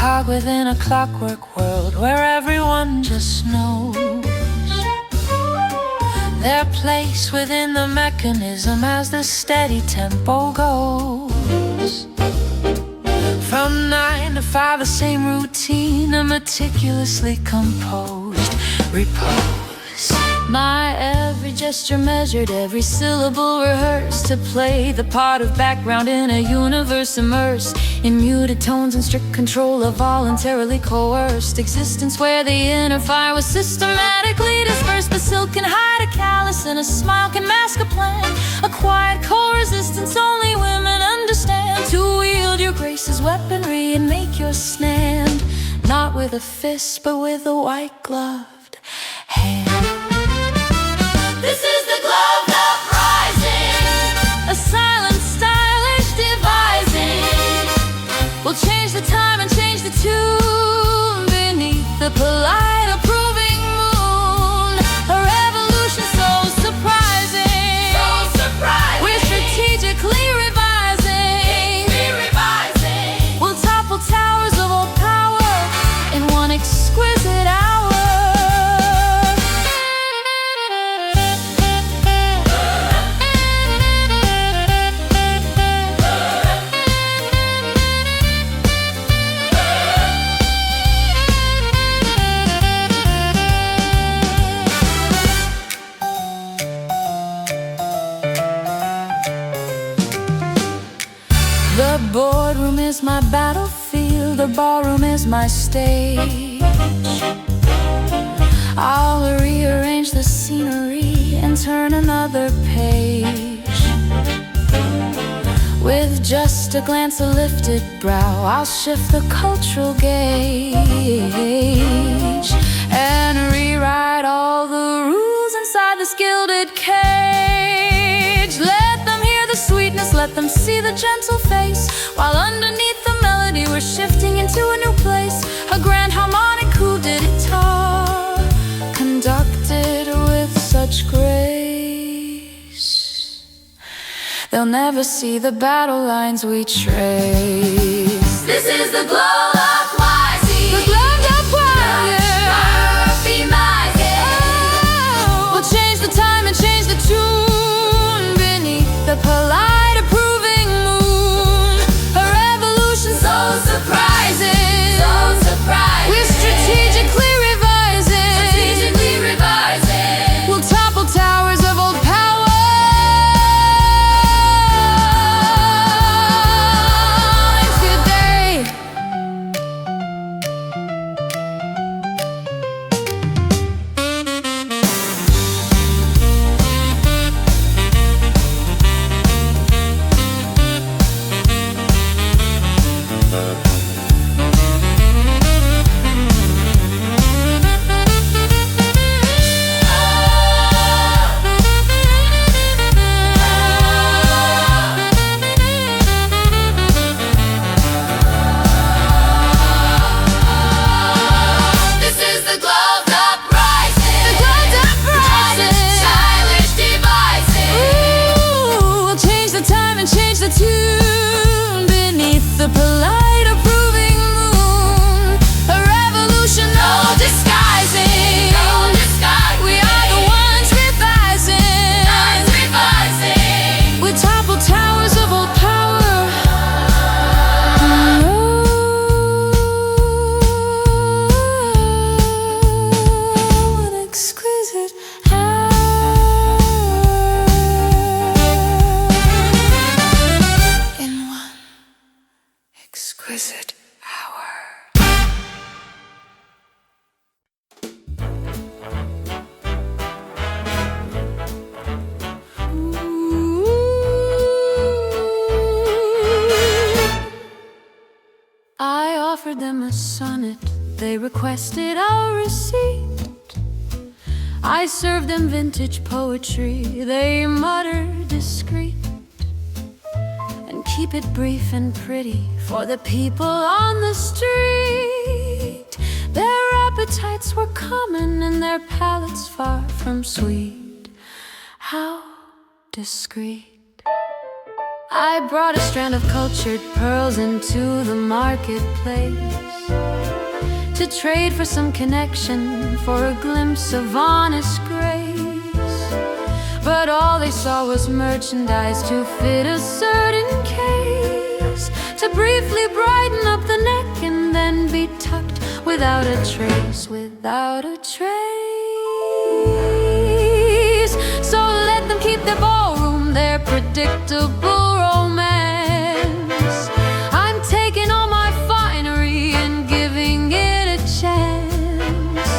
cog within a clockwork world where everyone just knows their place within the mechanism as the steady tempo goes. From 9 to 5, the same routine, a meticulously composed repose. My every gesture measured, every syllable rehearsed, to play the part of background in a universe immersed in muted tones and strict control of voluntarily coerced existence, where the inner fire was systematically dispersed. The silk can hide a callus and a smile can mask a plan, a quiet co-resistance only women understand. To wield your grace as weaponry and make your stand, not with a fist but with a white-gloved hand. This is the gloved uprising, a silent, stylish devising will change the time and change the tune beneath the polite approving moon. A revolution so surprising, so surprising. We're strategically revising, we'll topple towers of old power in one exquisite hour. The boardroom is my battlefield, the ballroom is my stage. I'll rearrange the scenery and turn another page. With just a glance, a lifted brow, I'll shift the cultural gauge and rewrite all the rules inside this gilded cage. Let them hear the sweetness, let them see the gentle face, while underneath the melody we're shifting into a new place. A grand harmonic coup d'etat, conducted with such grace, they'll never see the battle lines we trace. This is the glow uprising, the gloved uprising, we'll change the time and change the tune beneath the polite approving moon. A revolution so surprising, so surprising. We're strategically revising, we'll topple towers of old power today. This is the gloved uprising, The gloved uprising, stylish devising. ooh, we'll change the time and change the tune beneath the polite approving moon. A revolution, no disguising, No disguising. we are the ones revising, we topple towers of old power. Oh, an exquisite hour. In one exquisite hour. I offered them a sonnet, they requested a receipt. I served them vintage poetry, they muttered discreet. And keep it brief and pretty for the people on the street. Their appetites were common and their palates far from sweet. How discreet. I brought a strand of cultured pearls into the marketplace to trade for some connection, for a glimpse of honest grace. But all they saw was merchandise to fit a certain case, to briefly brighten up the neck and then be tucked without a trace, without a trace. So let them keep their ballroom, their predictable romance. I'm taking all my finery and giving it a chance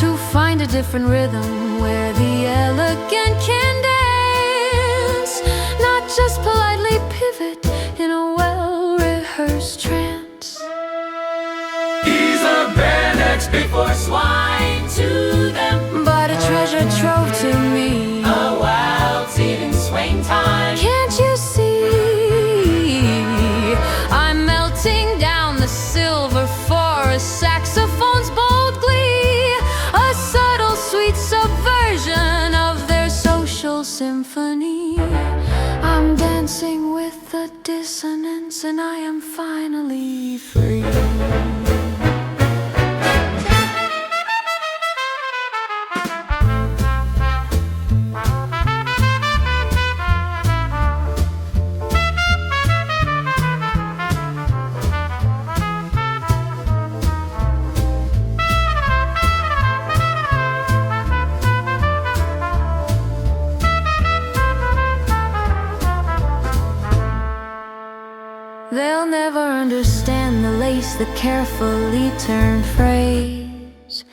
to find a different rhythm where the elegant can dance, not just politely pivot in a well-rehearsed trance. He's a bear next before swine to them, But a treasure trove to me, a wild seething swing time. can't you see? I'm melting down the silver for a saxophone's bold glee, a subtle sweet subversion of their social symphony. I'm dancing with the dissonance and I am finally free. They'll never understand the lace, the carefully turned phrase,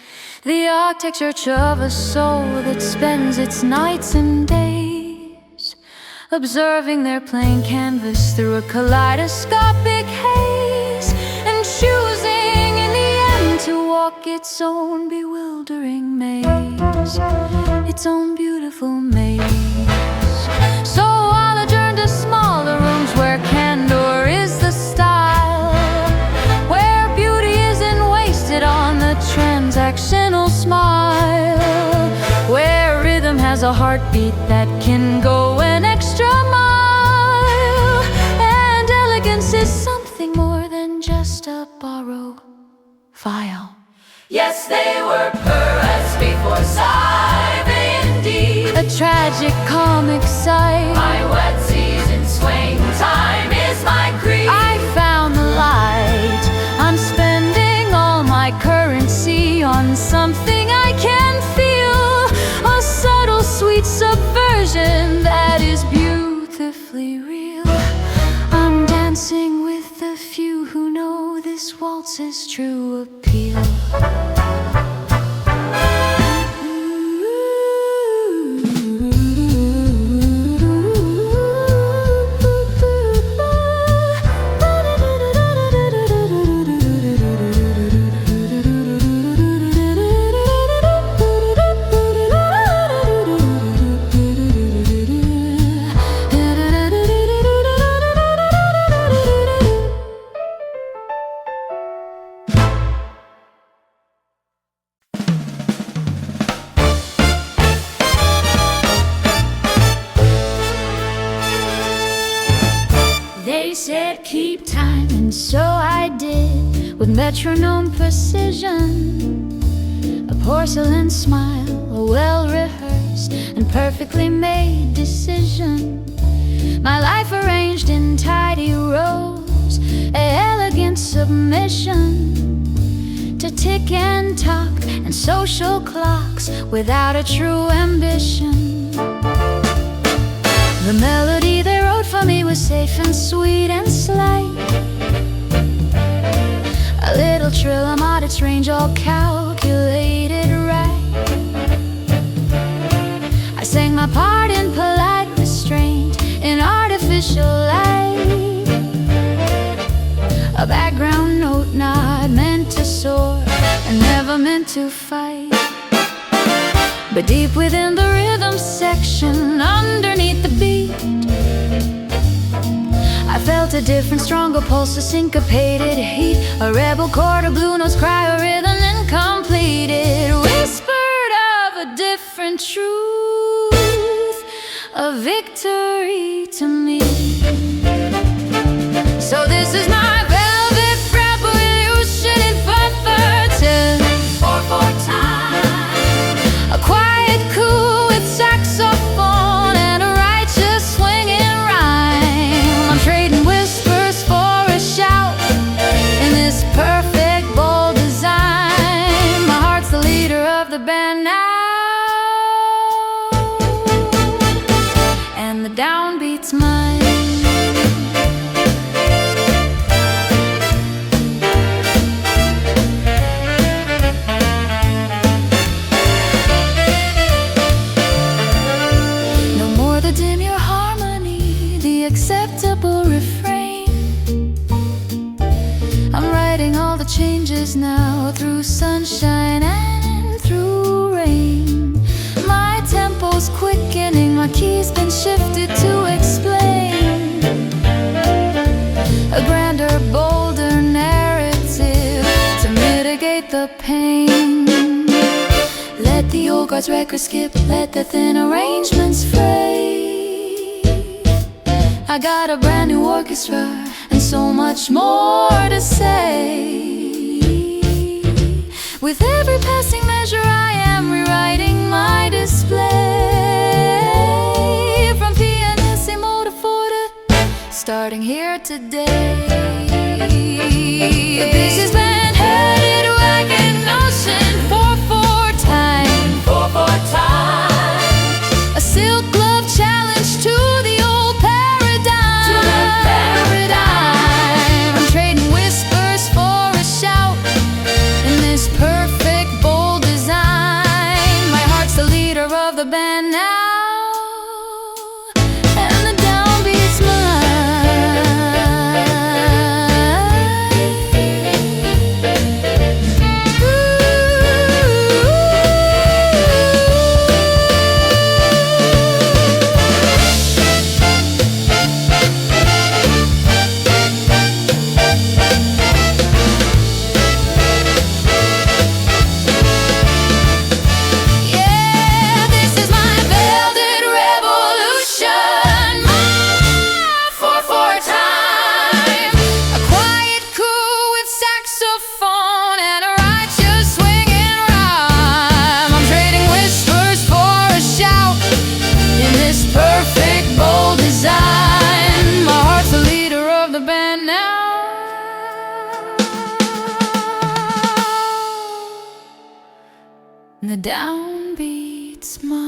the architecture of a soul that spends its nights and days observing their plain canvas through a kaleidoscopic haze, and choosing in the end to walk its own bewildering maze, its own beautiful maze. So I'll adjourn to smaller rooms where candor is the style, where beauty isn't wasted on the transactional smile, where rhythm has a heartbeat that can go an extra mile, and elegance is something more than just a borrowed file. Yes, they were pearls before sigh, indeed. A tragic comic sight. My wet season swing time is my creed. I found the light. I'm spending all my currency on something I can feel, a subtle sweet subversion that is beautifully real. I'm dancing with the few who know this waltz's true appeal. They said keep time, and so I did, with metronome precision. A porcelain smile, a well-rehearsed and perfectly made decision. My life arranged in tidy rows, a elegant submission to tick and talk and social clocks without a true ambition. The melody they wrote for me was safe and sweet and slight, a little trill amount, its range all calculated right. I sang my part in polite restraint, in artificial light, a background note not meant to soar and never meant to fight. But deep within the rhythm section, underneath the beat, I felt a different, stronger pulse, a syncopated heat, a rebel chord, a blue note's cry, a rhythm incomplete. It whispered of a different truth, a victory to me. So this is my velvet revolution in 4/4 4/4 time. a quiet coup with saxophone and a righteous swinging rhyme. I'm trading whispers for a shout in this perfect bold design. My heart's the leader of the band now, and the downbeat's mine. Dim your harmony, the acceptable refrain. I'm writing all the changes now, through sunshine and through rain. My tempo's quickening, my key's been shifted to explain a grander, bolder narrative to mitigate the pain. Let the old guard's record skip, let the thin arrangements fray. I got a brand new orchestra and so much more to say. With every passing measure I am rewriting my display. From pianissimo to forte, starting here today. The pieces been headed wagon ocean 4/4 time. 4/4 time. A silk glove challenge to the old paradigm. To the paradigm. I'm trading whispers for a shout in this perfect bold design. My heart's the leader of the band now, and the downbeat's the downbeat's mine.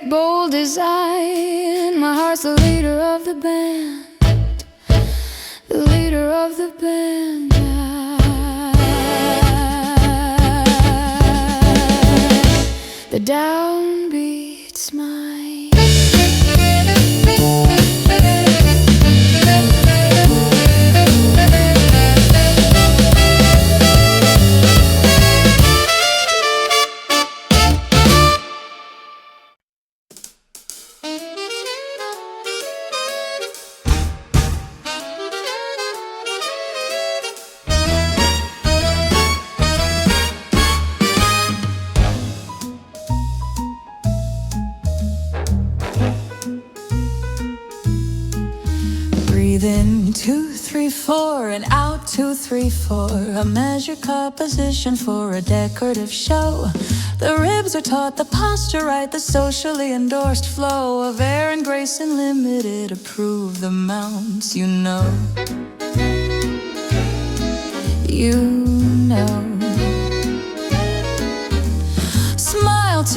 Bold design. My heart's the leader of the band, the leader of the band. The downbeat's mine. Breathe in 2, 3, 4 and out 2, 3, 4. A measured composition for a decorative show. The ribs are taut, the posture right, the socially endorsed flow of air and grace and limited approve the mounts. You know,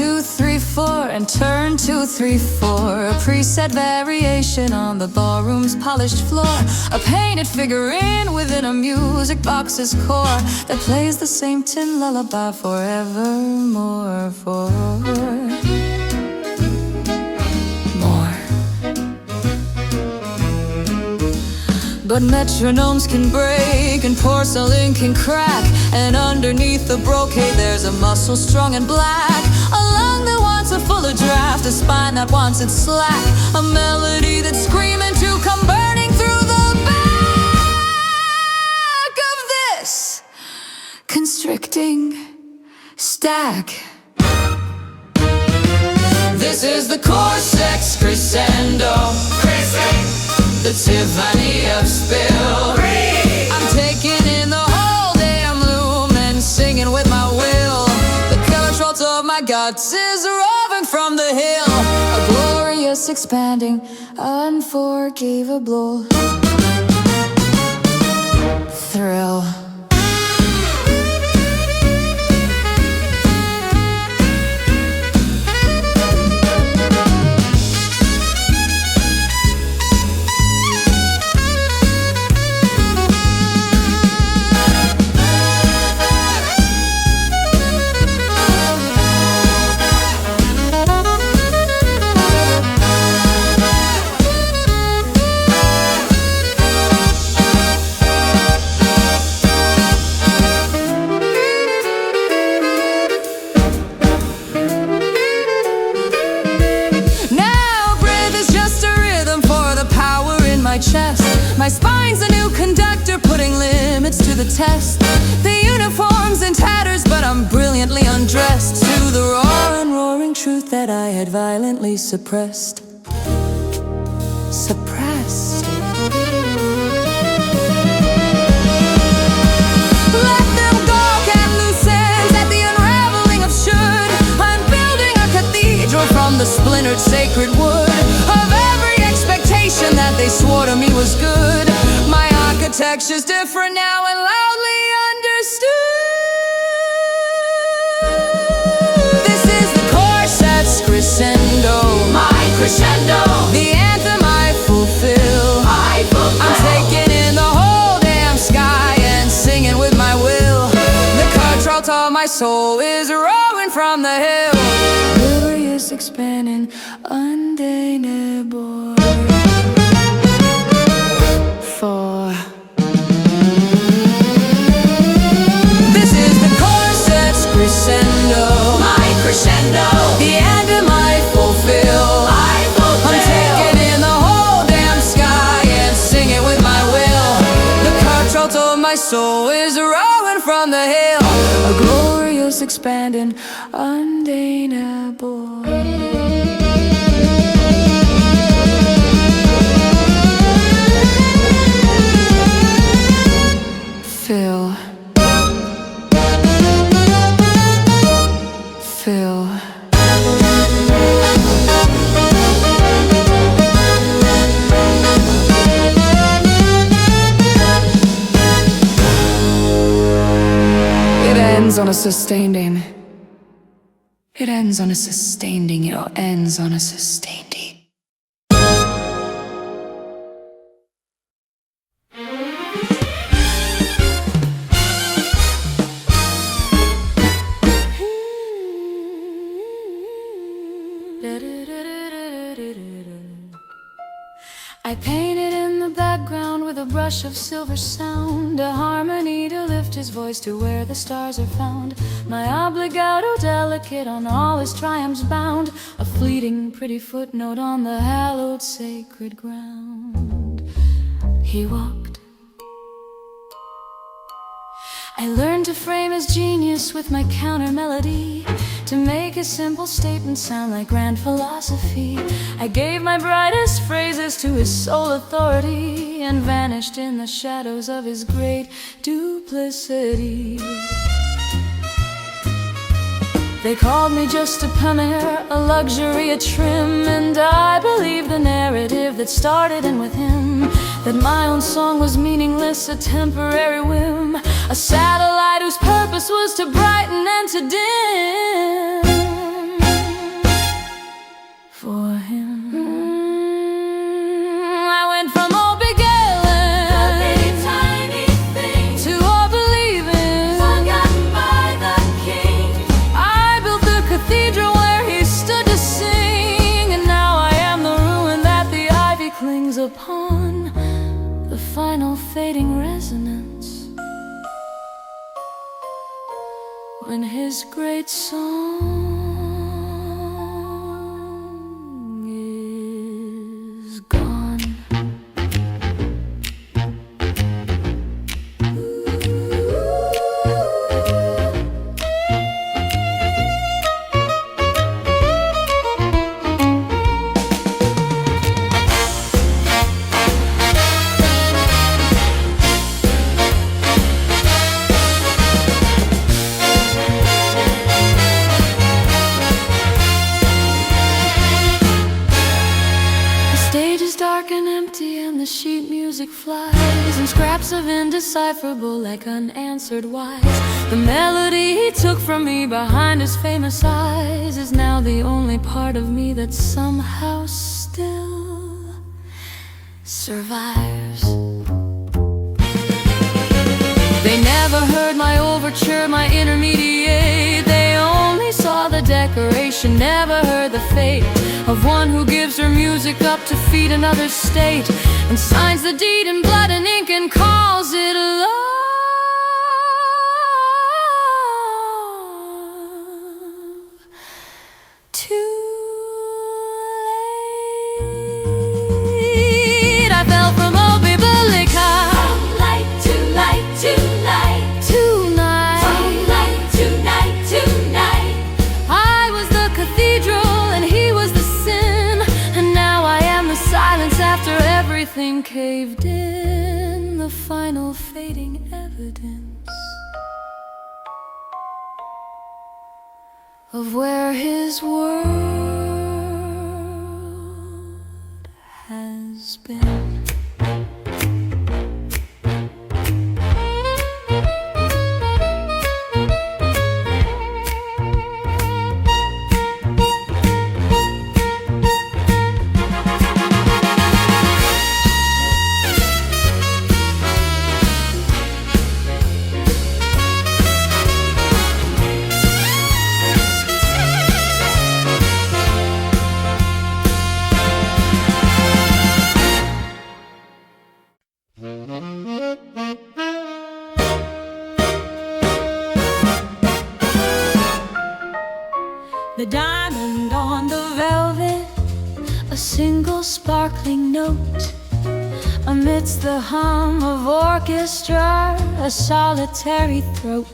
2, 3, 4, and turn 2, 3, 4. A preset variation on the ballroom's polished floor. A painted figurine within a music box's core that plays the same tin lullaby forevermore. But metronomes can break and porcelain can crack, and underneath the brocade there's a muscle strong and black, a lung that wants a fuller draft, a spine that wants it slack, a melody that's screaming to come burning through the back of this constricting stack. This is the cortex crescendo, the Tiffany of spill. I'm taking in the whole damn loom and singing with my will. The color trot of my guts is roving from the hill, a glorious, expanding, unforgivable thrill. Chest. My spine's a new conductor, putting limits to the test. The uniform's in tatters, but I'm brilliantly undressed to the raw and roaring truth that I had violently suppressed. Let them gawk at loose ends, at the unraveling of should. I'm building a cathedral from the splintered sacred wood of every expectation that they swore to me was good. My architecture's different now and loudly understood. This is the corset's crescendo, my crescendo, the anthem I fulfill. I'm taking in the whole damn sky and singing with my will. The control of my soul is rolling from the hill, glorious, expanding, undeniable. This is the corset's crescendo, my crescendo, the anthem I fulfill. I'm taking in the whole damn sky and singing with my will. The control of my soul is rolling from the hill, a glorious, expanding, undeniable. Fill. It ends on a sustained aim. It ends on a sustained ing. It ends on a sustained ing. I painted in the background with a brush of silver sound, a harmony to lift his voice to where the stars are found. My obligato delicate on all his triumphs bound, a fleeting pretty footnote on the hallowed sacred ground. He walked. I learned to frame his genius with my counter melody, to make his simple statement sound like grand philosophy. I gave my brightest phrases to his sole authority, and vanished in the shadows of his great duplicity. They called me just a premier, a luxury, a trim, and I believed the narrative that started in with him, that my own song was meaningless, a temporary whim, a satellite whose purpose was to brighten and to dim. the final fading resonance, when his great song is gone. Dark and empty, and the sheet music flies, and scraps of indecipherable like unanswered whys. The melody he took from me behind his famous eyes is now the only part of me that somehow still survives. They never heard my overture, my intermediate. They only saw the decoration, never heard the fate of one who gives her music up to feed another state, and signs the deed in blood and ink and calls it love. Too late, I fell from old Biblica. From light to light to light. Tonight, From light to night to night. I was the cathedral and he was the sin, and now I am the silence after everything caved in, the final fading evidence of where his world has been. The diamond on the velvet, a single sparkling note. Amidst the hum of orchestra, a solitary throat.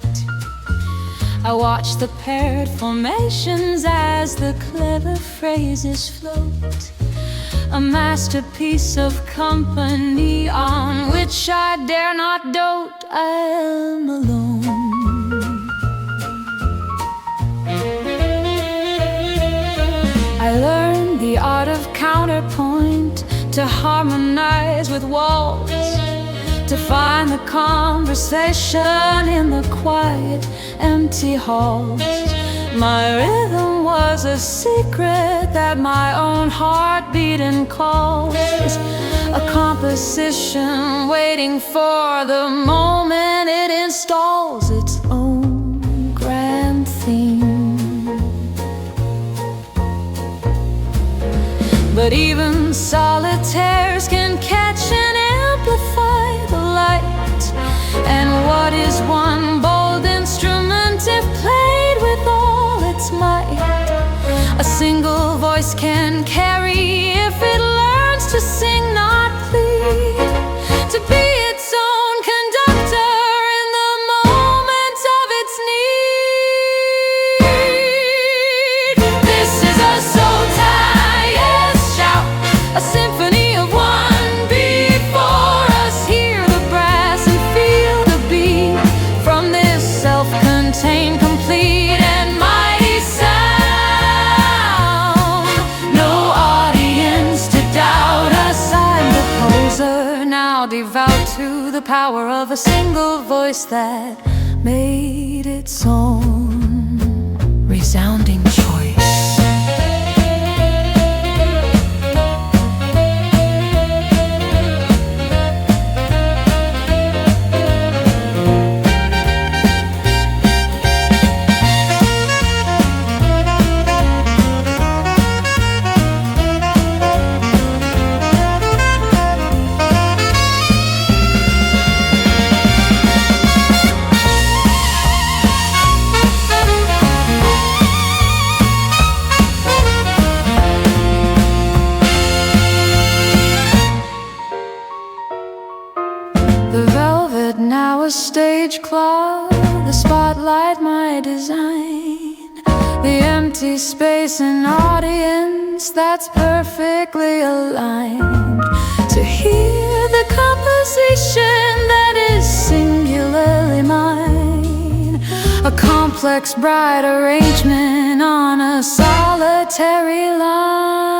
I watch the paired formations as the clever phrases float. A masterpiece of company on which I dare not dote. I am alone. I learned the art of counterpoint, to harmonize with walls, to find the conversation in the quiet, empty halls. My rhythm was a secret that my own heartbeat calls, a composition waiting for the moment it installs its own grand theme. But even solitaires can catch and amplify the light. And what is one bold instrument if played with all its might? A single voice can carry if it learns to sing, not plead, to be its own conductor in the moment of its need. This is a soul tie, shout, a symphony of one before us. Hear the brass and feel the beat from this self-contained, complete and mighty sound. No audience to doubt us. I'm the poser, now devout to the power of a single voice that made its own resounding choice. The velvet now a stage cloth, the spotlight my design, the empty space an audience that's perfectly aligned to hear the composition that is singularly mine, a complex bright arrangement on a solitary line.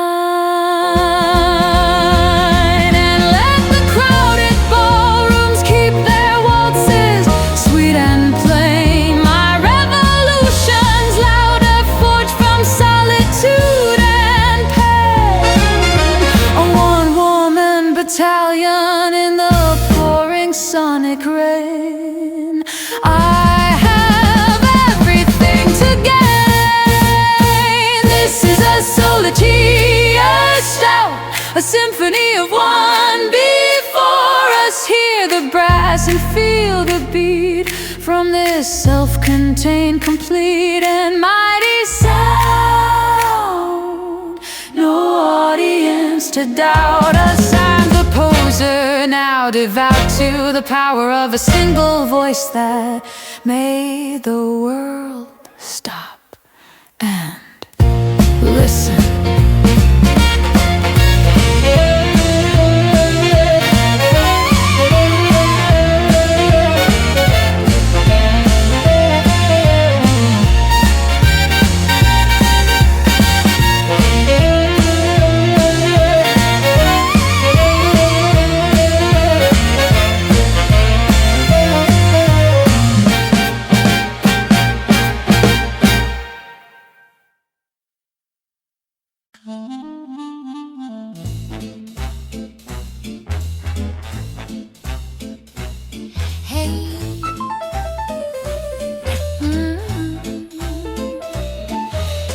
And let the crowded ballrooms keep their waltzes sweet and plain, my revolutions louder forged from solitude and pain, a one-woman battalion in the pouring sonic rain. I have everything to gain. This is a solitaire stout, a symphony of one. Before us, hear the brass and feel the beat from this self-contained, complete and mighty sound. No audience to doubt us. I'm the poser, now devout to the power of a single voice that made the world stop and listen.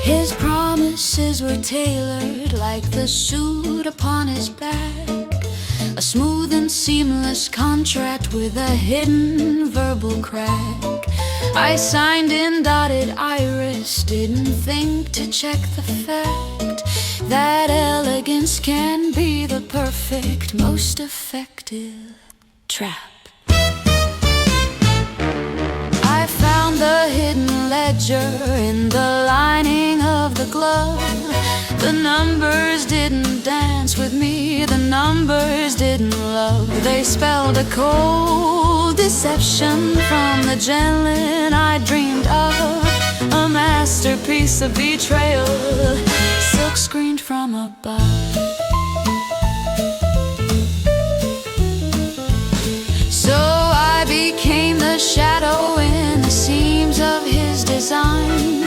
His promises were tailored like the suit upon his back, a smooth and seamless contract with a hidden verbal crack. I signed in dotted iris, didn't think to check the fact that elegance can be the perfect, most effective trap. I found the hidden ledger in the lining of the glove. The numbers didn't dance with me, the numbers didn't love. They spelled a cold deception from the gentleman I dreamed of, a masterpiece of betrayal, silk screened from above. So I became the shadow in the seams of his design,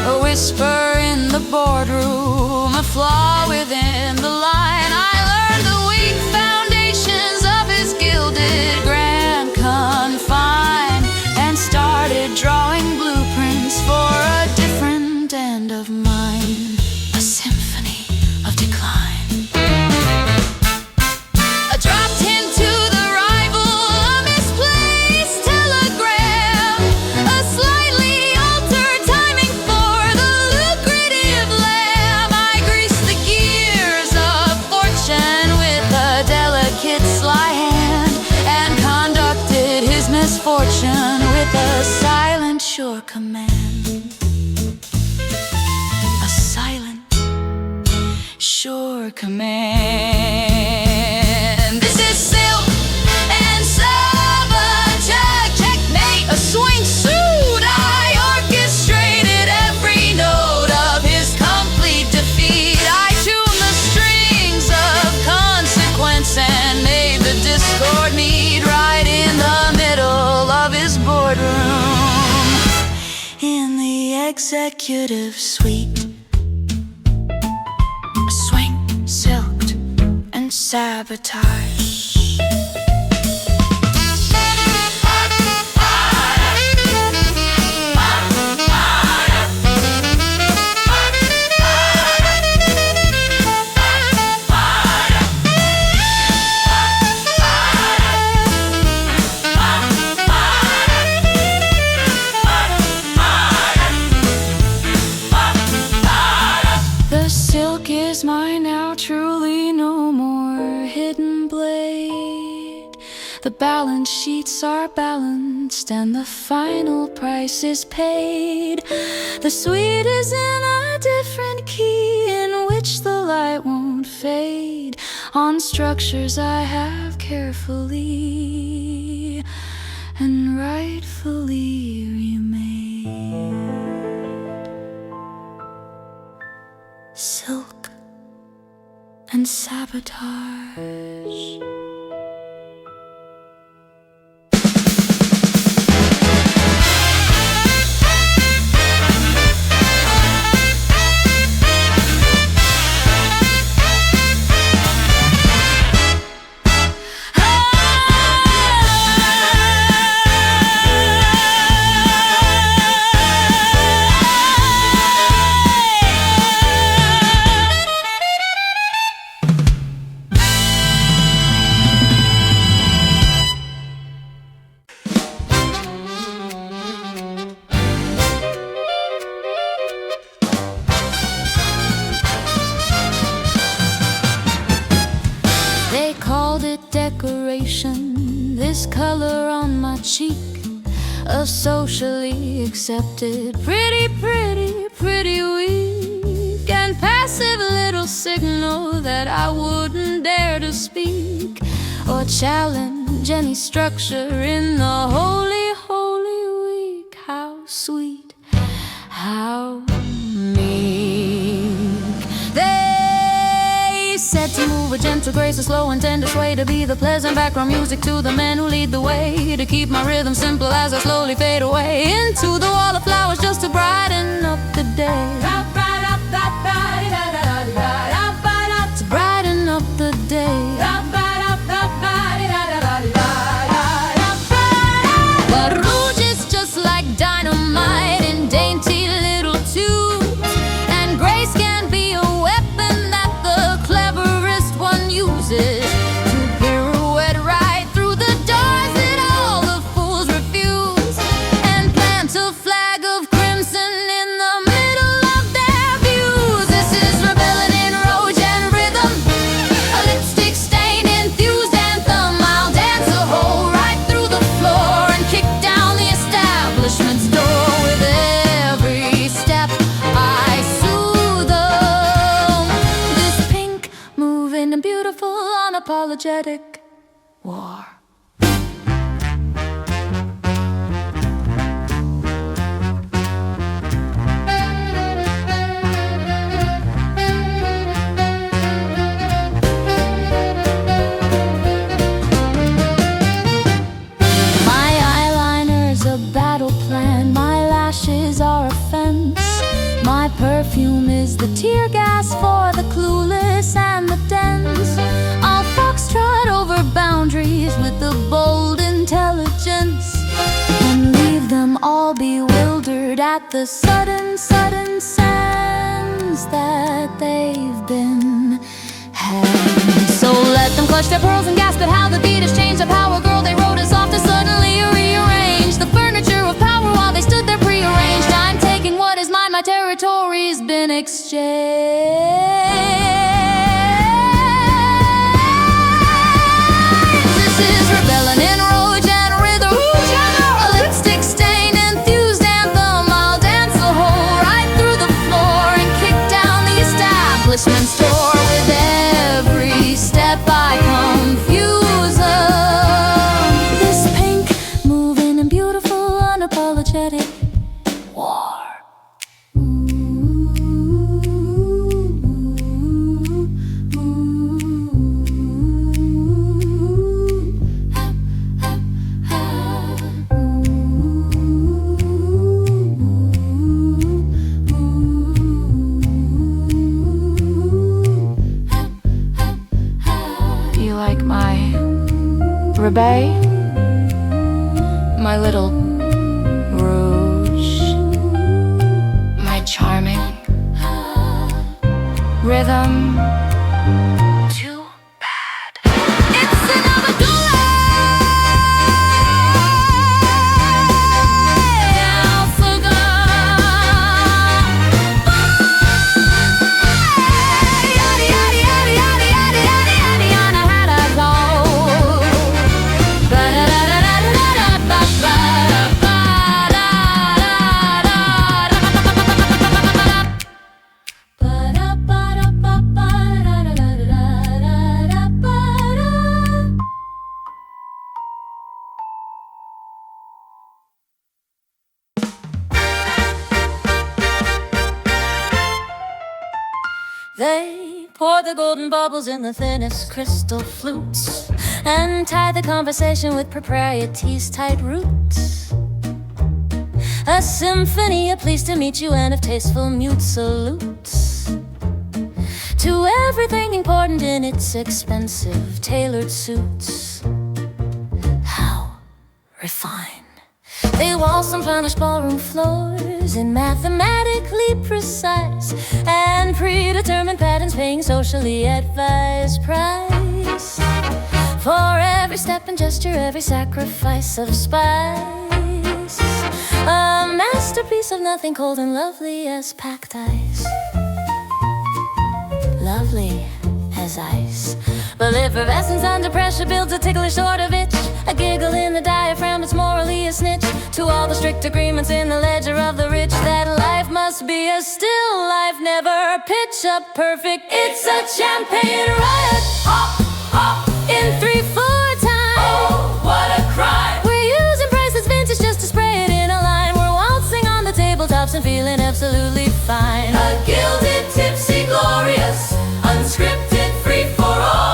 a whisper in the boardroom, a flaw within the line. I learned the weak foundations of his gilded grand confine, and started drawing blueprints for a different end of mine, a symphony of decline. I dropped into the rival, a misplaced telegram, a slightly altered timing for the lucrative lamb. I greased the gears of fortune with a delicate sly hand, and conducted his misfortune with a silent sure command, a silent sure command. This is silk and sabotage, checkmate, a swing suit. I orchestrated every note of his complete defeat. I tuned the strings of consequence and made the discord meet right in the middle of his boardroom, in the executive suite. Swing, silked, and sabotage. The silk is mine now, truly no more hidden blade. The balance sheets are balanced and the final price is paid. The suite is in a different key in which the light won't fade. On structures I have carefully and rightfully remade. Silk and sabotage. They called it decoration, this color on my cheek, a socially accepted pretty weak and passive little signal that I wouldn't dare to speak or challenge any structure in the holy week. How sweet, how meek. They said to move with gentle grace, a slow and tender sway, to be the pleasant background music to the men who lead the way, to keep my rhythm simple as I slowly fade away into the wall of flowers, just to brighten up the day. To brighten up the day. But rouge is just like dynamite in dainty little tubes, and grace can be a weapon that the cleverest one uses to pirouette right through the doors that all the fools refuse, and plant a flag of crimson in the middle of their views. This is rebellion in rouge and rhythm, a lipstick stain infused anthem. I'll dance a hole right through the floor and kick down the establishment's door. With every step I soothe them. This pink, moving and beautiful, unapologetic war. My eyeliner's a battle plan, my lashes are a fence, my perfume is the tear gas for the clueless and the dense. I'll foxtrot over boundaries with the bold intelligence and leave them all bewildered at the sudden sense that they've been had. So let them clutch their pearls and gasp at how the beat has changed. A power girl they wrote us off to suddenly rearrange the furniture of power while they stood there prearranged. I'm taking what is mine, my territory's been exchanged. This is rebellion in rouge and rhythm, a lipstick stain infused anthem. I'll dance a hole right through the floor and kick down the establishment's door. With every step I confuse them. This pink, moving and beautiful, unapologetic war. You like my rebay? My little rouge? My charming rhythm? Too bad it's another They pour the golden bubbles in the thinnest crystal flutes and tie the conversation with propriety's tight roots. A symphony, a pleased to meet you, and of tasteful mute salutes to everything important in its expensive tailored suits. How refined. They waltz on polished ballroom floors in mathematically precise and predetermined patterns, paying socially advised price for every step and gesture, every sacrifice of spice. A masterpiece of nothing, cold and lovely as packed ice. Lovely as ice. But effervescence under pressure builds a ticklish sort of itch. A giggle in the diaphragm, it's morally a snitch to all the strict agreements in the ledger of the rich, that life must be a still life, never a pitch up perfect. It's a champagne riot. Hop, hop, In 3/4 time. oh, what a crime. We're using priceless vintage just to spray it in a line. We're waltzing on the tabletops and feeling absolutely fine. A gilded, tipsy, glorious, unscripted, free for all.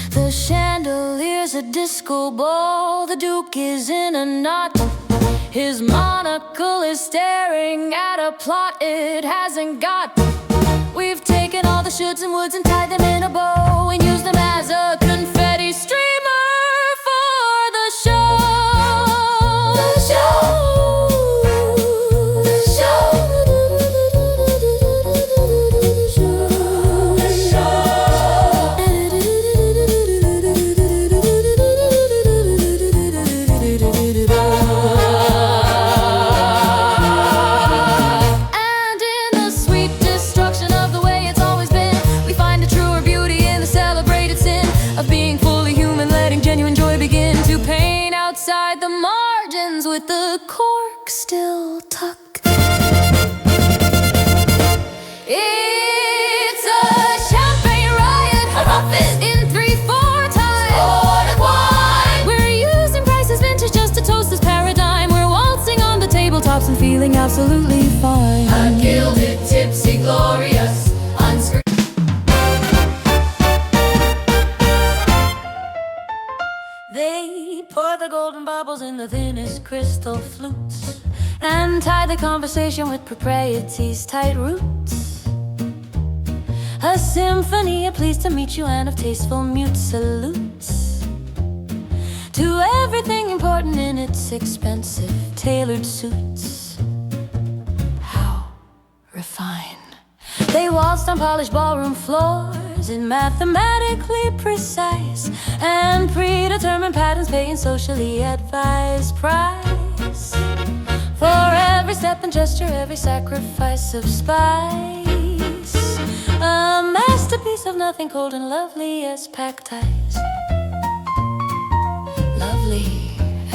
The chandelier's a disco ball. The Duke is in a knot. His monocle is staring at a plot it hasn't got. We've taken all the shoulds and woulds and tied them in a bow and used them as a confetti streamer for the show. The show. The show. The show. And in the sweet destruction of the way it's always been, we find a truer beauty in the celebrated sin of being fully human, letting genuine joy begin to paint outside the margins with the cork still tucked. It's a champagne riot. Hop it. In 3/4 time. What a wine. We're using priceless vintage just to toast this paradigm. We're waltzing on the tabletops and feeling absolutely fine. A gilded, tipsy, glorious, unscripted. They pour the golden bubbles in the thinnest crystal flutes and tie the conversation with propriety's tight roots. A symphony, a pleased to meet you, and of tasteful mute salutes to everything important in its expensive tailored suits. How refined. They waltzed on polished ballroom floors in mathematically precise and predetermined patterns, paying socially advised price for every step and gesture, every sacrifice of spice. A masterpiece of nothing, cold and lovely as packed ice. Lovely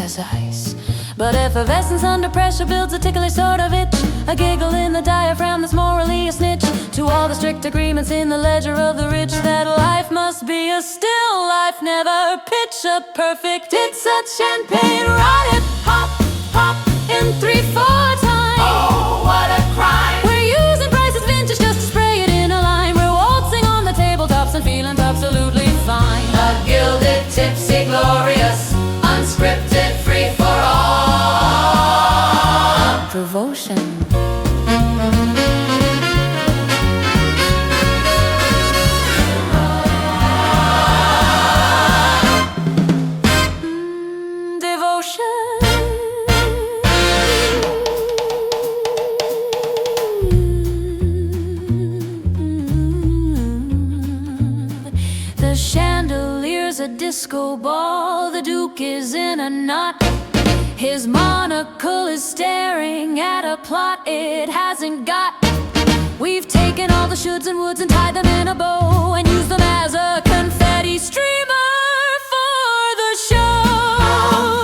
as ice. But effervescence under pressure builds a ticklish sort of itch. A giggle in the diaphragm that's morally a snitch to all the strict agreements in the ledger of the rich, that life must be a still life, never pitch up perfect. It's a champagne riot. Hop, hop, in 3/4 time. Oh, what a crime. We're using priceless vintage just to spray it in a line. We're waltzing on the tabletops and feeling absolutely fine. A gilded, tipsy, glorious, unscripted, free for all. Devotion. The chandelier's a disco ball. The Duke is in a knot. His monocle is staring at a plot it hasn't got. We've taken all the shoulds and woulds and tied them in a bow and used them as a confetti streamer for the show.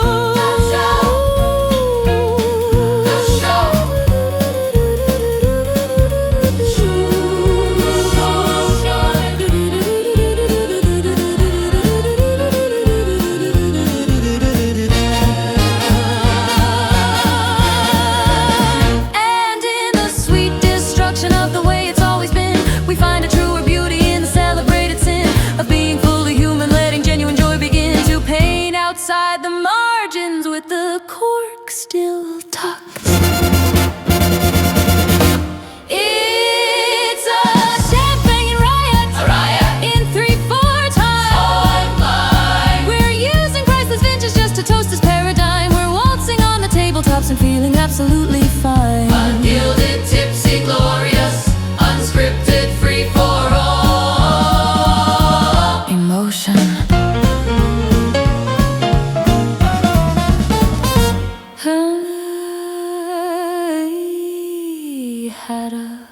had a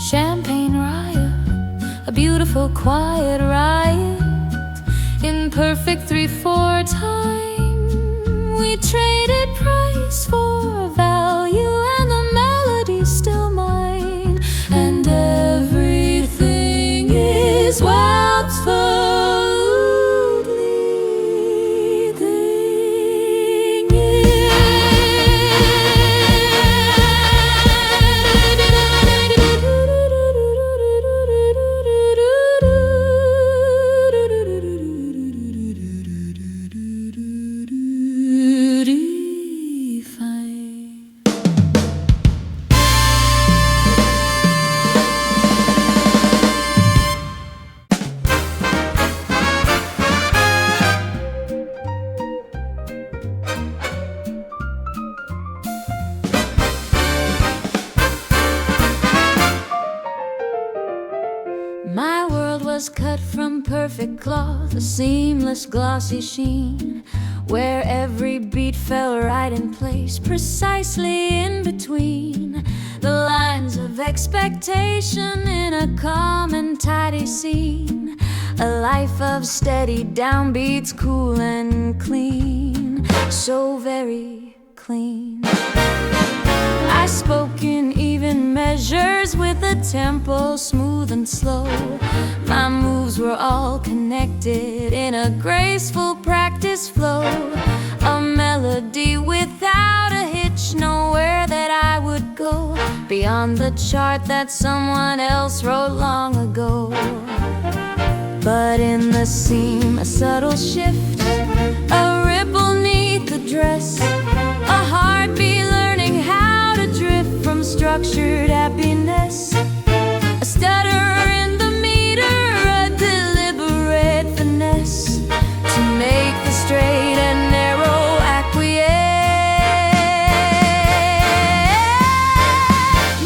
champagne riot, a beautiful quiet riot. In perfect 3/4 time, we traded price for value, and the melody's still mine. And everything is absolutely thing My world was cut from perfect cloth, a seamless glossy sheen, where every beat fell right in place, precisely in between the lines of expectation in a calm and tidy scene. A life of steady downbeats, cool and clean, so very clean. I spoke in even measures with a tempo smooth and slow. My moves were all connected in a graceful practice flow. A melody without a hitch, nowhere that I would go beyond the chart that someone else wrote long ago. But in the seam, a subtle shift, a ripple neath the dress, a heartbeat learning how to drift from structured happiness. A stutter in the meter, a deliberate finesse to make the straight and narrow acquiesce.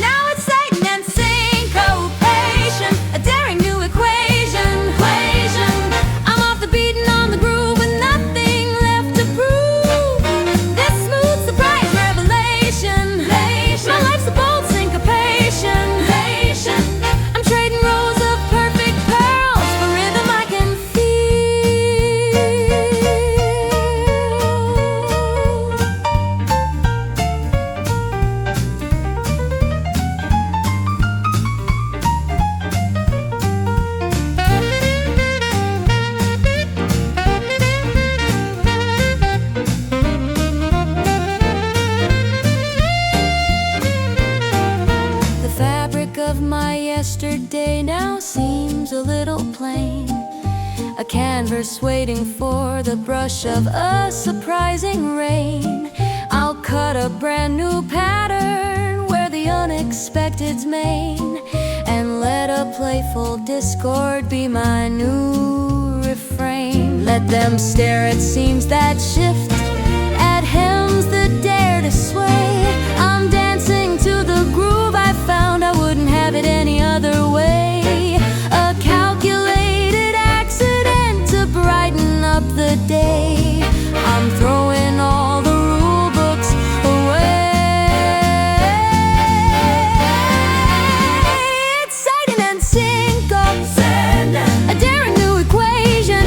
Now it's Satan and syncopation, a daring new equation. I'm off the beat and on the groove with nothing left to prove. This smooth surprise revelation, my life's a bold syncopation. I'm trading rows of perfect pearls for rhythm I can feel. The fabric of my yesterday now seems a little plain, a canvas waiting for the brush of a surprising rain. I'll cut a brand new pattern where the unexpected's main, and let a playful discord be my new refrain. Let them stare at seams that shift, at hems that dare to sway. I'm dancing to the groove I found, I wouldn't have it any other way. A calculated accident to brighten up the day. I'm throwing all the rule books away. It's Satan and synco, a daring new equation.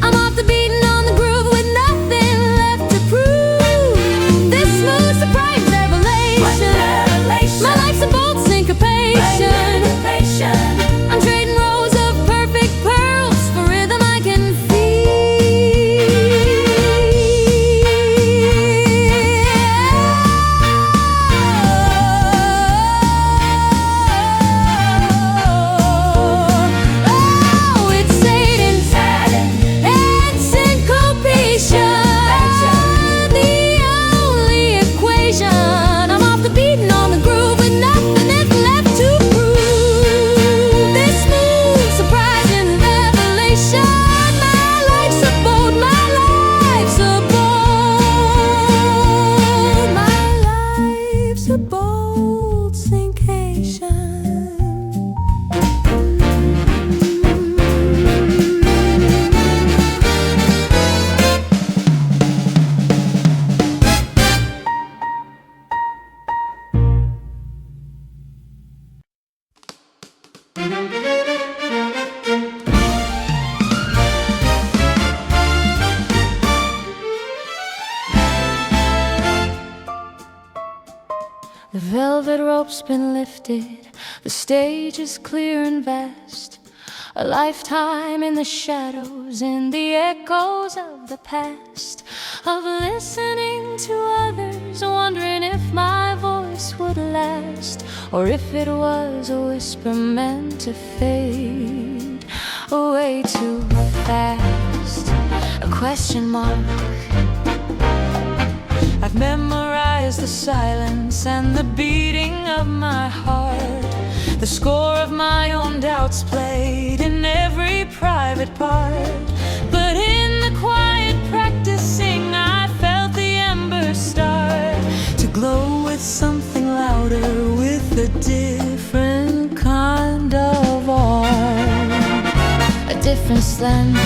I'm off the beat and on the groove with nothing left to prove. This smooth surprise revelation, my life's a bold syncopation. I'm trading rows of perfect pearls for rhythm I can feel. It's Satan and syncopation, the only equation. I'm off the beat and on the groove with nothing is left to prove. This smooth, surprising revelation, my life's a bold, my life's a bold, my life's a bold syncopation. The velvet rope's been lifted, the stage is clear and vast. A lifetime in the shadows, in the echoes of the past, of listening to others, wondering if my voice would last, or if it was a whisper meant to fade away too fast. A question mark. I've memorized the silence and the beating of my heart, the score of my own doubts played in every private part. But in the quiet practicing, I felt the embers start to glow with something louder, with a different kind of art, a different slant.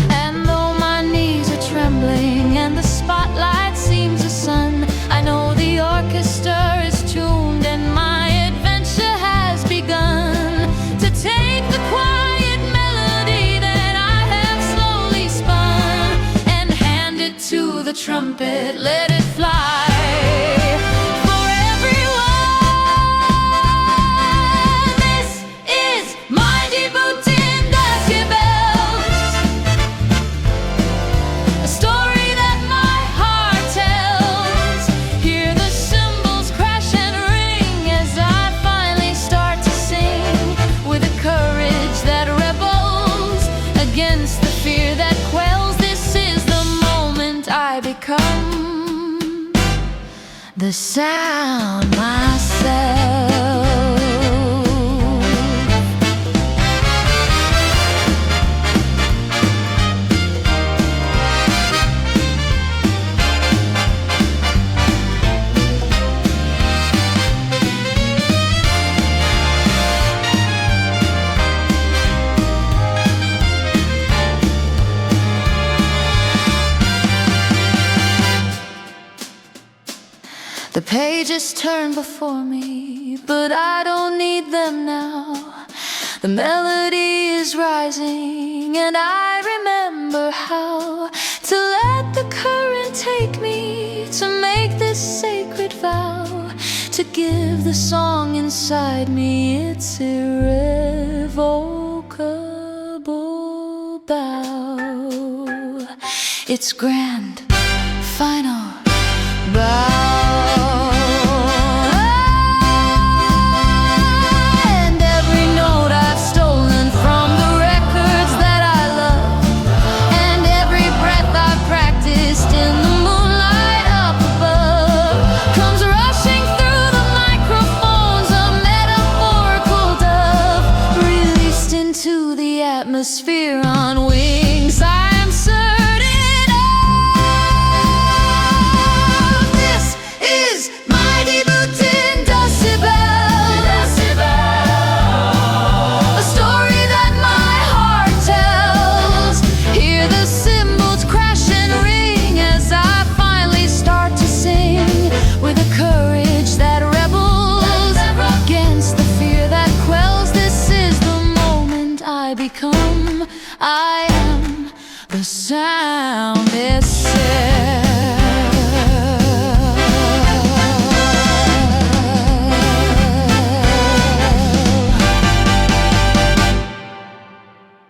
And though my knees are trembling and the spotlight seems a sun, I know the orchestra is tuned and my adventure has begun, to take the quiet melody that I have slowly spun and hand it to the trumpet, let it fly. For everyone, this is my debut in decibels, a story that my heart tells. Hear the cymbals crash and ring as I finally start to sing, with a courage that rebels against the fear that quells. This is the moment I become the sound myself. The pages turn before me, but I don't need them now. The melody is rising, and I remember how to let the current take me, to make this sacred vow, to give the song inside me its irrevocable bow, its grand, final bow. Atmosphere on wings, I'm certain of. This is my debut in decibels, a story that my heart tells. Hear the cymbals crash and ring as I finally start to sing, with a courage that rebels against the fear that quells. This is the moment I become. I am the sound itself.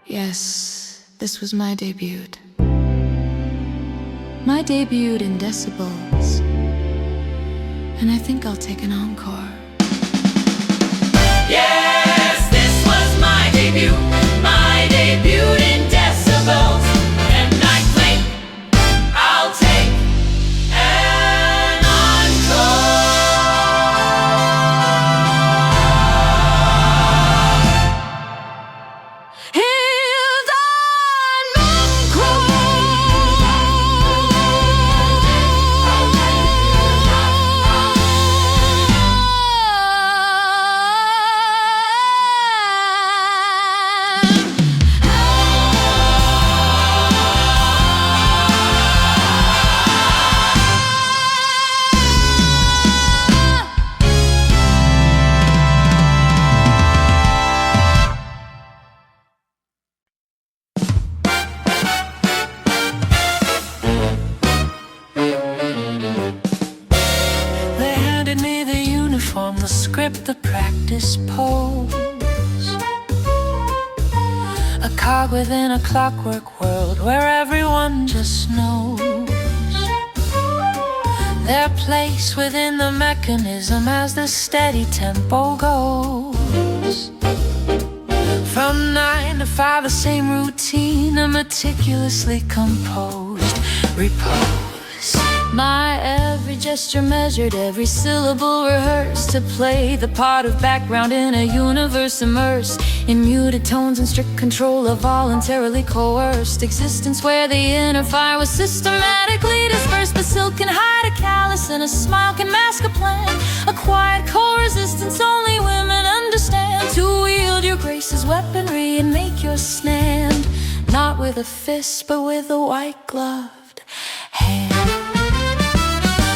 Yes, this was my debut. My debut in decibels. And I think I'll take an encore. Yes, this was my debut in decibels, and I claim I'll take an encore. Here's an encore. the script, the practice pose. A cog within a clockwork world where everyone just knows their place within the mechanism as the steady tempo goes. From 9 to 5, the same routine, a meticulously composed repose. My every gesture measured, every syllable rehearsed, to play the part of background in a universe immersed in muted tones and strict control, a voluntarily coerced existence where the inner fire was systematically dispersed. The silk can hide a callus and a smile can mask a plan, a quiet co-resistance only women understand. To wield your grace as weaponry and make your stand, not with a fist but with a white-gloved hand.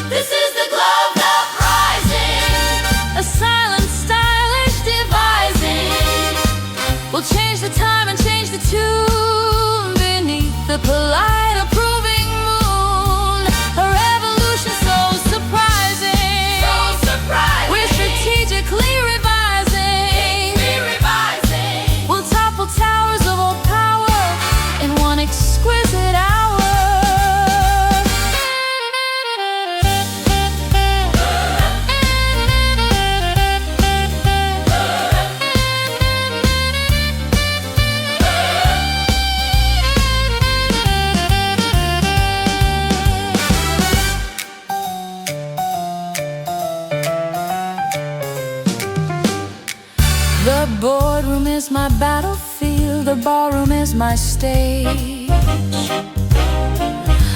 This is the gloved uprising, A silent, stylish devising will change the time and change the tune beneath the polite, approving moon. A revolution so surprising, so surprising. we're strategically revising. We'll topple towers of old power in one exquisite hour. The boardroom is my battlefield, the ballroom is my stage.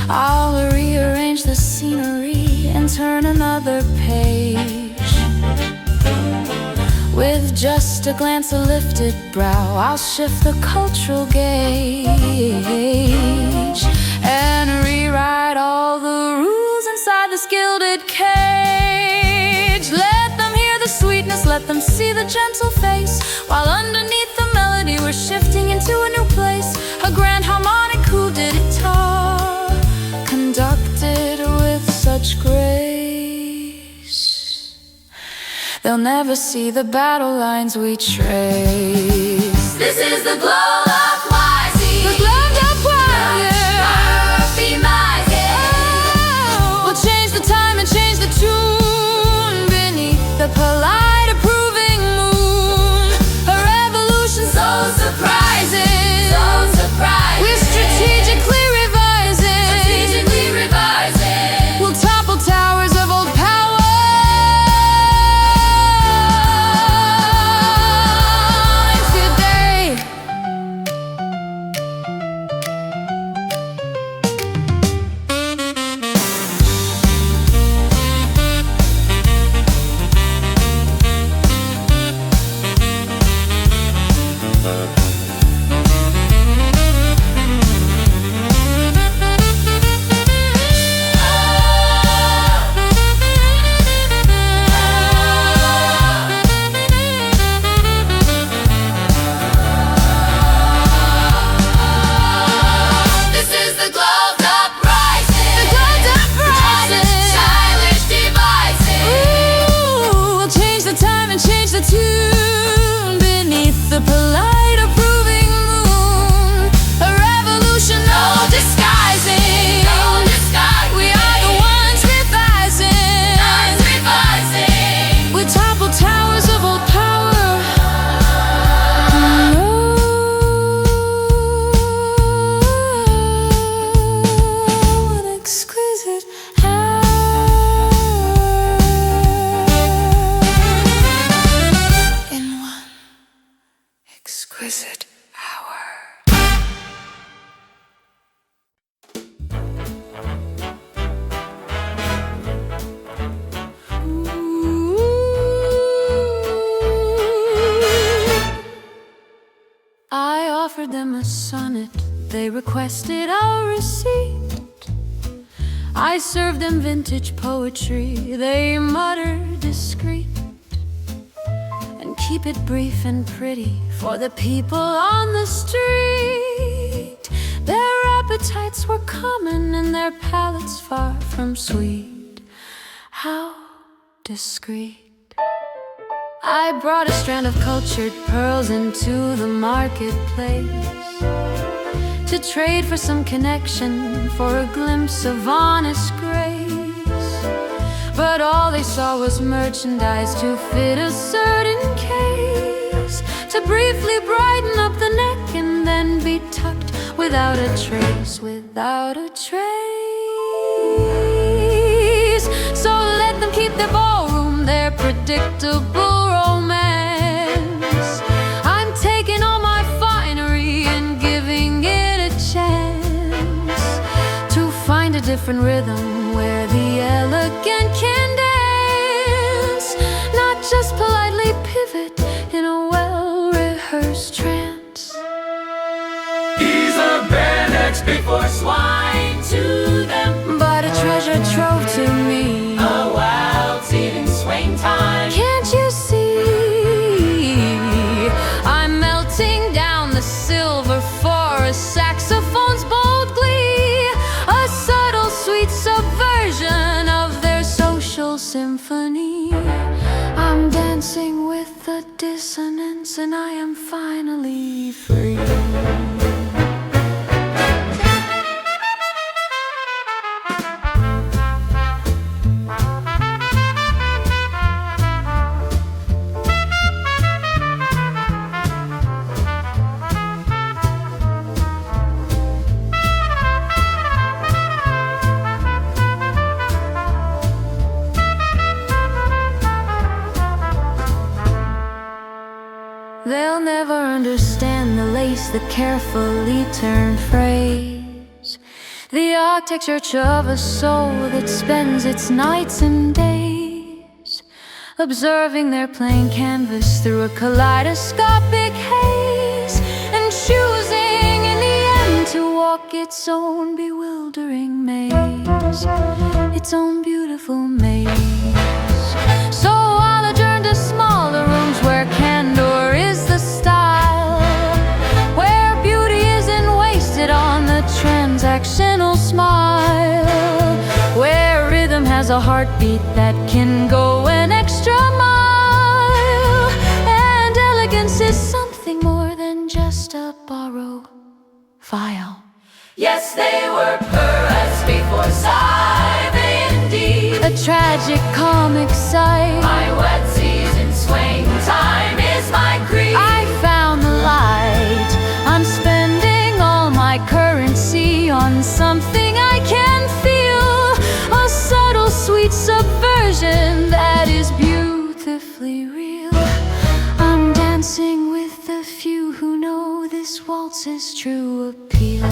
I'll rearrange the scenery and turn another page. With just a glance, a lifted brow, I'll shift the cultural gauge and rewrite all the rules inside this gilded cage. Let them hear the sweetness, let them see the gentle face, while underneath the melody we're shifting into a new place. A grand harmonic coup d'etat, conducted with such grace, they'll never see the battle lines we trace. This is the glow uprising, The gloved uprising, we'll change the time and change the tune beneath the polite, approving moon. A revolution so surprising, so surprising. we're strategically revising. We'll topple towers of old power today. This is the gloved uprising, The gloved uprising, stylish devising. ooh, we'll change the time and change the tune beneath the polite, approving moon. A revolution, no disguising. We are the ones revising. We topple towers of old power. Oh, an exquisite hour. In one exquisite hour. I offered them a sonnet, they requested our receipt. I served them vintage poetry, they muttered discreet. And keep it brief and pretty for the people on the street. Their appetites were common and their palates far from sweet. How discreet. I brought a strand of cultured pearls into the marketplace to trade for some connection, for a glimpse of honest grace. But all they saw was merchandise to fit a certain case, to briefly brighten up the neck and then be tucked without a trace, without a trace. So let them keep their ballroom, their predictable romance. I'm taking all my finery and giving it a chance to find a different rhythm where the elegant can dance, not just politely pivot in a well-rehearsed trance. He's a bear next before swine to them, But a treasure trove to me, a wild teething swing time. can't you see? I'm melting down the silver for a saxophone's bold glee, a subtle sweet subversion of their social symphony. I'm dancing with the dissonance and I am finally free. They'll never understand the lace, the carefully turned phrase, the architecture of a soul that spends its nights and days observing their plain canvas through a kaleidoscopic haze, and choosing in the end to walk its own bewildering maze, its own beautiful maze. So I'll adjourn to smaller rooms where candor is the style, where beauty isn't wasted on the transactional smile, where rhythm has a heartbeat that can go an extra mile, and elegance is something more than just a borrowed file. Yes, they were pearls before sigh, indeed. A tragic comic sight. My wet season swing time is my creed. I found the light. I'm spending all my currency on something I can feel, a subtle sweet subversion that is beautifully real. I'm dancing with the few who know this waltz's true appeal.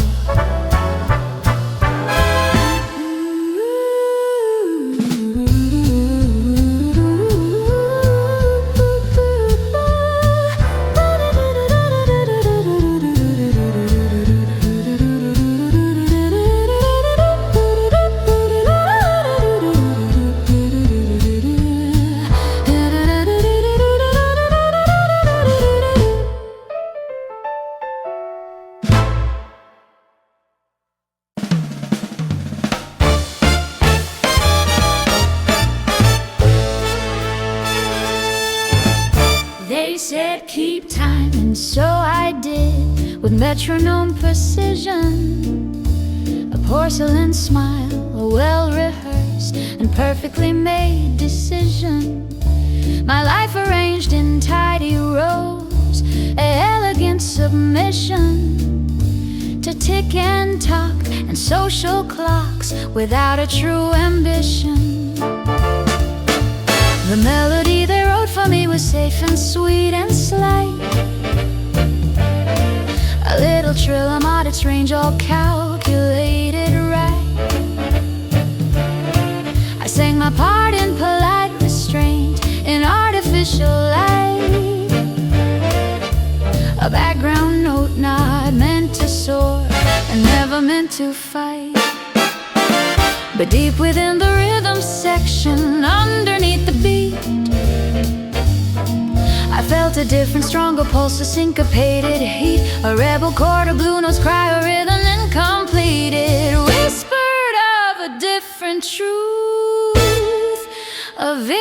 They said keep time, and so I did, with metronome precision. A porcelain smile, a well-rehearsed and perfectly made decision. My life arranged in tidy rows, elegant submission to tick and talk and social clocks without a true ambition. The melody they wrote for me was safe and sweet and slight, a little trill amid its range, all calculated right. I sang my part in polite restraint, in artificial light, a background note not meant to soar and never meant to fight. But deep within the rhythm section, underneath the beat, I felt a different, stronger pulse, a syncopated heat, a rebel chord, a blue notes cry, a rhythm incomplete. It whispered of a different truth, a victory.